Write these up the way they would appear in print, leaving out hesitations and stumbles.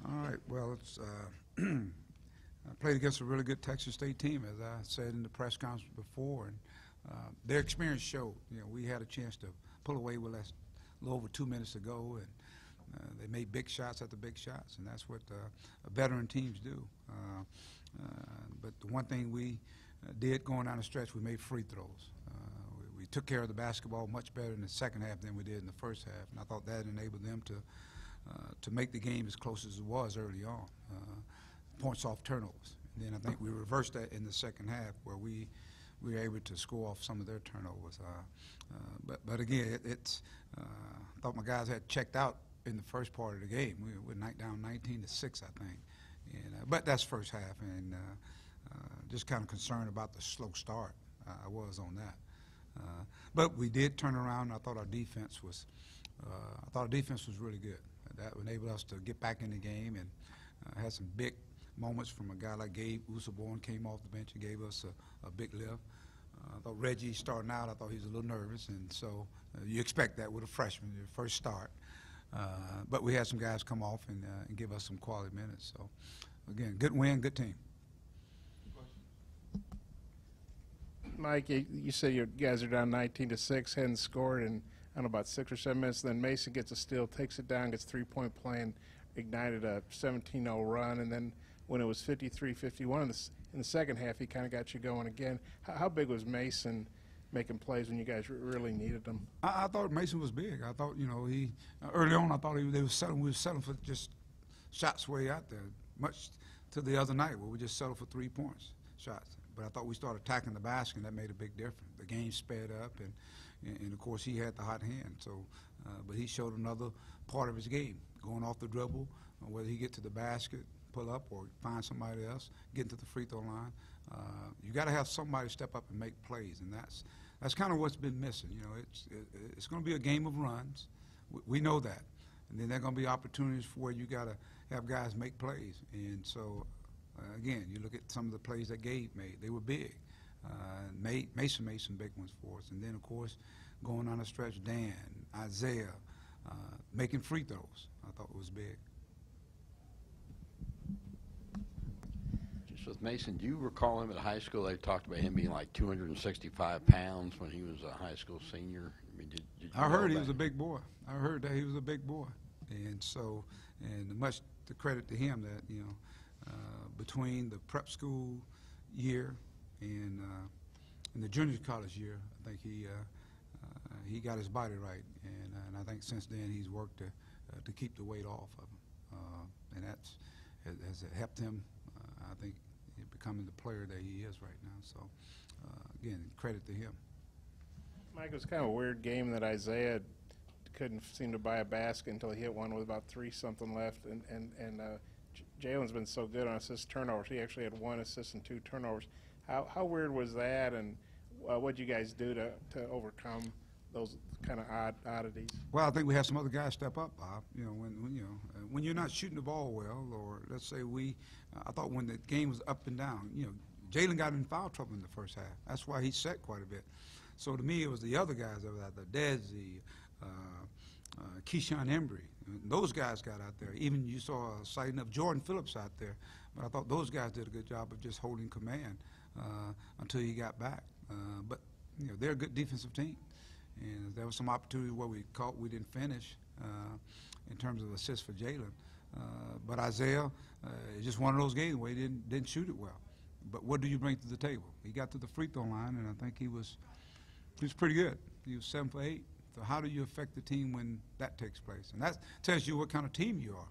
All right. Well, it's I played against a really good Texas State team, as I said in the press conference before, and their experience showed. We had a chance to pull away with less, a little over 2 minutes to go, and they made big shots after big shots, and that's what veteran teams do. But the one thing we did going down the stretch, we made free throws. We took care of the basketball much better in the second half than we did in the first half, and I thought that enabled them to make the game as close as it was early on. Points off turnovers. And then I think we reversed that in the second half, where we were able to score off some of their turnovers. But again, I thought my guys had checked out in the first part of the game. We were down 19-6, I think. But that's first half, and just kind of concerned about the slow start. I was on that. But we did turn around. I thought our defense was really good. That enabled us to get back in the game, and had some big moments from a guy like Gabe Usaborn came off the bench and gave us a big lift. I thought Reggie starting out, I thought he was a little nervous, and so you expect that with a freshman, your first start. But we had some guys come off and give us some quality minutes. So, again, good win, good team. Mike, you say you guys are down 19-6, hadn't scored in, I don't know, about 6 or 7 minutes. Then Mason gets a steal, takes it down, gets three-point play, and ignited a 17-0 run. And then when it was 53-51 in the second half, he kind of got you going again. How big was Mason making plays when you guys really needed them? I thought Mason was big. I thought, he early on, I thought we were settling for just shots way out there, much to the other night where we just settled for 3 points shots. But I thought we started attacking the basket, and that made a big difference. The game sped up, and of course, he had the hot hand. So, but he showed another part of his game, going off the dribble, whether he get to the basket, pull up, or find somebody else, get into the free throw line. You got to have somebody step up and make plays, and that's kind of what's been missing. It's going to be a game of runs. We know that, and then there are going to be opportunities for where you got to have guys make plays. And so, again, you look at some of the plays that Gabe made; they were big. Mason made some big ones for us, and then of course, going on the stretch, Dan, Isaiah, making free throws. I thought it was big. Just with Mason, do you recall him at high school? They talked about him being like 265 pounds when he was a high school senior. I mean, did you I heard he was a big boy. I heard that he was a big boy, and so, and much to credit to him that between the prep school year and the junior college year, I think he got his body right, and I think since then he's worked to keep the weight off of him, and that's has helped him. I think becoming the player that he is right now. So again, credit to him. Mike, it was kind of a weird game that Isaiah couldn't seem to buy a basket until he hit one with about 3-something left, and Jalen's been so good on assist turnovers. He actually had 1 assist and 2 turnovers. How weird was that, and what did you guys do to overcome those kind of oddities? Well, I think we had some other guys step up, Bob. When you're not shooting the ball well, or let's say I thought when the game was up and down, Jalen got in foul trouble in the first half. That's why he set quite a bit. So to me, it was the other guys that were out there, Desi, Keyshawn Embry. Those guys got out there. Even you saw a sighting of Jordan Phillips out there. But I thought those guys did a good job of just holding command until he got back. But they're a good defensive team. And there was some opportunities where we didn't finish in terms of assists for Jalen. But Isaiah, it's just one of those games where he didn't shoot it well. But what do you bring to the table? He got to the free throw line, and I think he was pretty good. He was 7 for 8. So how do you affect the team when that takes place? And that tells you what kind of team you are.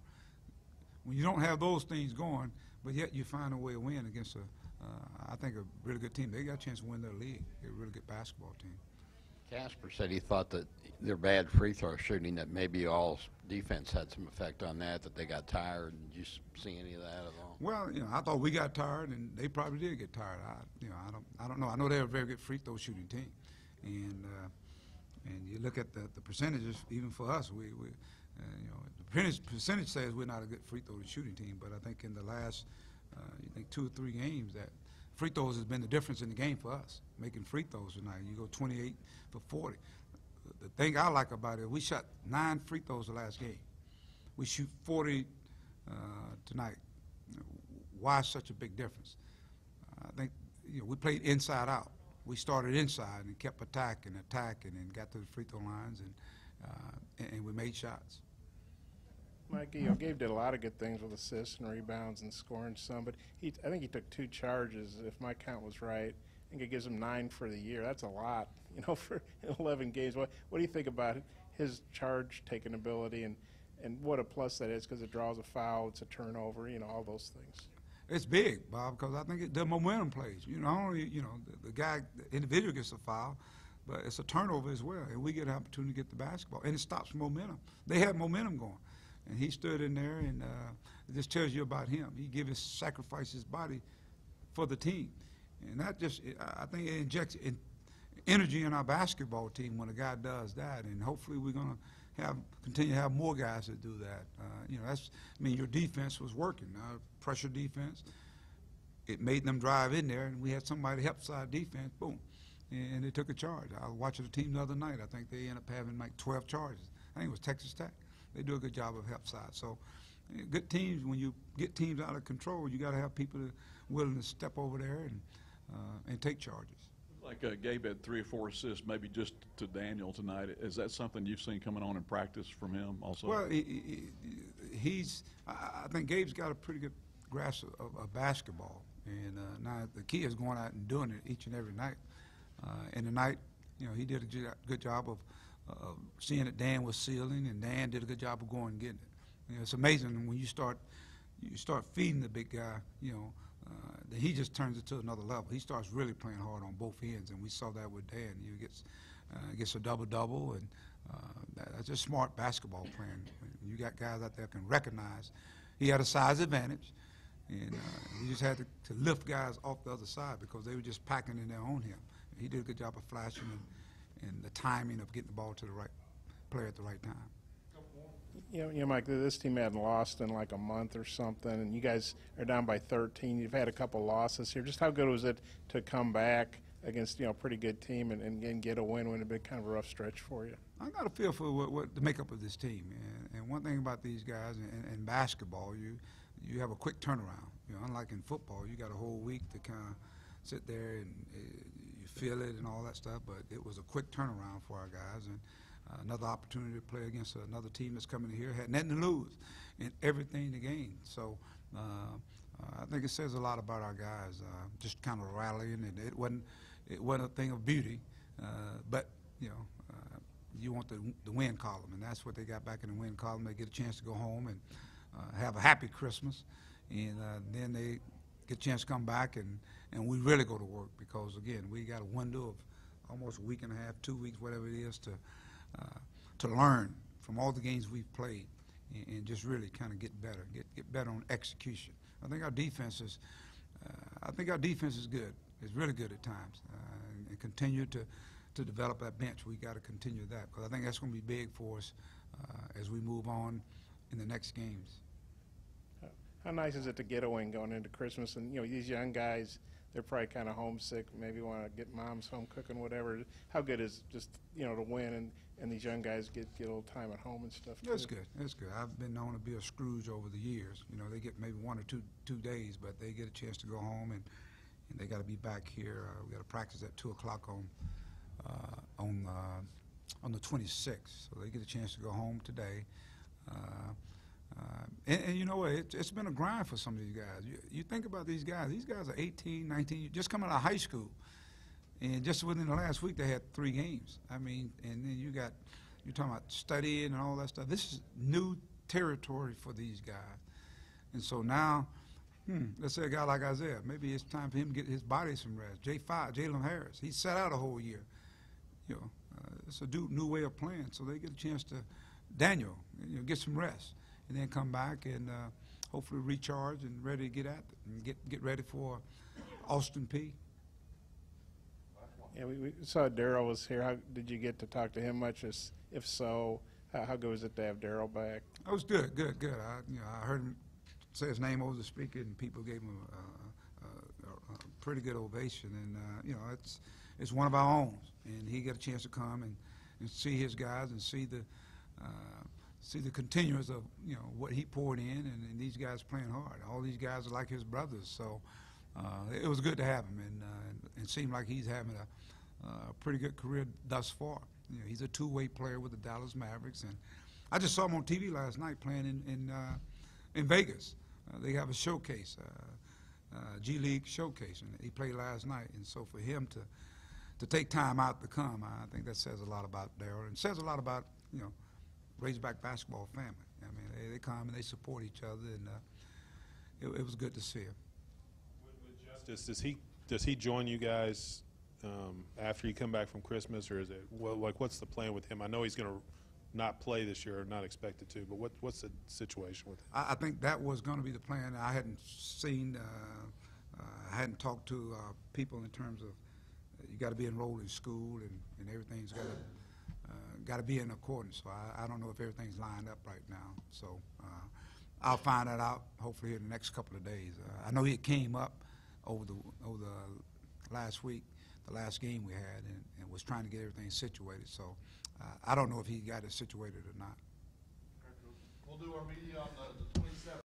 When you don't have those things going, but yet you find a way to win against I think a really good team. They got a chance to win their league. They're a really good basketball team. Casper said he thought that their bad free throw shooting, that maybe all defense had some effect on that they got tired. Did you see any of that at all? Well, I thought we got tired, and they probably did get tired. I don't know. I know they're a very good free throw shooting team, and you look at the percentages. Even for us, the percentage says we're not a good free throw shooting team, but I think in the last 2 or 3 games that free throws has been the difference in the game for us, making free throws tonight. You go 28 for 40. The thing I like about it, we shot 9 free throws the last game. We shoot 40 tonight. Why such a big difference? I think we played inside out. We started inside and kept attacking, and got to the free throw lines, and we made shots. Mike, Gabe did a lot of good things with assists and rebounds and scoring some, but I think he took 2 charges, if my count was right. I think it gives him 9 for the year. That's a lot, for 11 games. What do you think about his charge-taking ability and what a plus that is, because it draws a foul, it's a turnover, all those things? It's big, Bob, because I think the momentum plays. Not only, the guy, the individual gets a foul, but it's a turnover as well, and we get an opportunity to get the basketball, and it stops momentum. They have momentum going, and he stood in there, and it just tells you about him. He sacrificed his body for the team, and that just, I think it injects energy in our basketball team when a guy does that, and hopefully we're going to continue to have more guys that do that. Your defense was working. Pressure defense. It made them drive in there, and we had somebody help side defense. Boom, and they took a charge. I was watching the team the other night. I think they ended up having like 12 charges. I think it was Texas Tech. They do a good job of help side. So, good teams. When you get teams out of control, you got to have people that willing to step over there and take charges. Like Gabe had 3 or 4 assists, maybe just to Daniel tonight. Is that something you've seen coming on in practice from him also? Well, I think Gabe's got a pretty good grasp of basketball, and now the key is going out and doing it each and every night. And tonight, he did a good job of seeing that Dan was sealing, and Dan did a good job of going and getting it. It's amazing when you start feeding the big guy, then he just turns it to another level. He starts really playing hard on both ends, and we saw that with Dan. He gets a double-double, and that's just smart basketball playing. You got guys out there can recognize. He had a size advantage, and he just had to lift guys off the other side because they were just packing in there on him. He did a good job of flashing and the timing of getting the ball to the right player at the right time. Mike, this team hadn't lost in like a month or something, and you guys are down by 13. You've had a couple losses here. Just how good was it to come back against a pretty good team and get a win when it had been kind of a rough stretch for you? I got a feel for what the makeup of this team, and one thing about these guys in basketball, you have a quick turnaround. Unlike in football, you got a whole week to kind of sit there and you feel it and all that stuff. But it was a quick turnaround for our guys, and another opportunity to play against another team that's coming here, had nothing to lose and everything to gain. So I think it says a lot about our guys, just kind of rallying, and it wasn't a thing of beauty, but you want the win column, and that's what they got back in the win column. They get a chance to go home and have a happy Christmas, and then they get a chance to come back and we really go to work because, again, we got a window of almost a week and a half, 2 weeks, whatever it is, to learn from all the games we've played and just really kind of get better, get better on execution. I think our defense is good. It's really good at times, and continue to develop that bench. We got to continue that because I think that's going to be big for us as we move on in the next games. How nice is it to get a win going into Christmas? And these young guys, they're probably kind of homesick. Maybe want to get mom's home cooking, whatever. How good is just to win and these young guys get a little time at home and stuff too? That's good. That's good. I've been known to be a Scrooge over the years. They get maybe 1 or 2 days, but they get a chance to go home and they got to be back here. We got to practice at 2 o'clock on the 26th, so they get a chance to go home today. And you know what? It's been a grind for some of these guys. You think about these guys. These guys are 18, 19, just coming out of high school. And just within the last week, they had 3 games. And then you're talking about studying and all that stuff. This is new territory for these guys. And so now, let's say a guy like Isaiah, maybe it's time for him to get his body some rest. Jalen Harris, he sat out a whole year. It's a new way of playing. So they get a chance to, Daniel, get some rest. And then come back and hopefully recharge and ready to get at it and get ready for Austin Peay. Yeah, we saw Daryl was here. How did you get to talk to him much? If so, how good was it to have Daryl back? It was good. I heard him say his name over the speaker, and people gave him a pretty good ovation. And it's one of our own, and he got a chance to come and see his guys and see see the continuance of, you know, what he poured in, and these guys playing hard. All these guys are like his brothers, so it was good to have him, and it seemed like he's having a pretty good career thus far. You know, he's a two-way player with the Dallas Mavericks, and I just saw him on TV last night playing in Vegas. They have a showcase, G League showcase, and he played last night. And so for him to take time out to come, I think that says a lot about Darryl, and says a lot about, you know, Razorback basketball family. I mean, they come and they support each other, and it was good to see him. With Justice, does he join you guys after you come back from Christmas, or is it, well, like, what's the plan with him? I know he's going to not play this year, or not expected to, but what's the situation with him? I think that was going to be the plan. I hadn't seen, I hadn't talked to people in terms of you got to be enrolled in school, and everything's got to be in accordance. So I don't know if everything's lined up right now. So I'll find that out hopefully in the next couple of days. I know he came up over the last week, the last game we had, and was trying to get everything situated. So I don't know if he got it situated or not. We'll do our media on the 27th.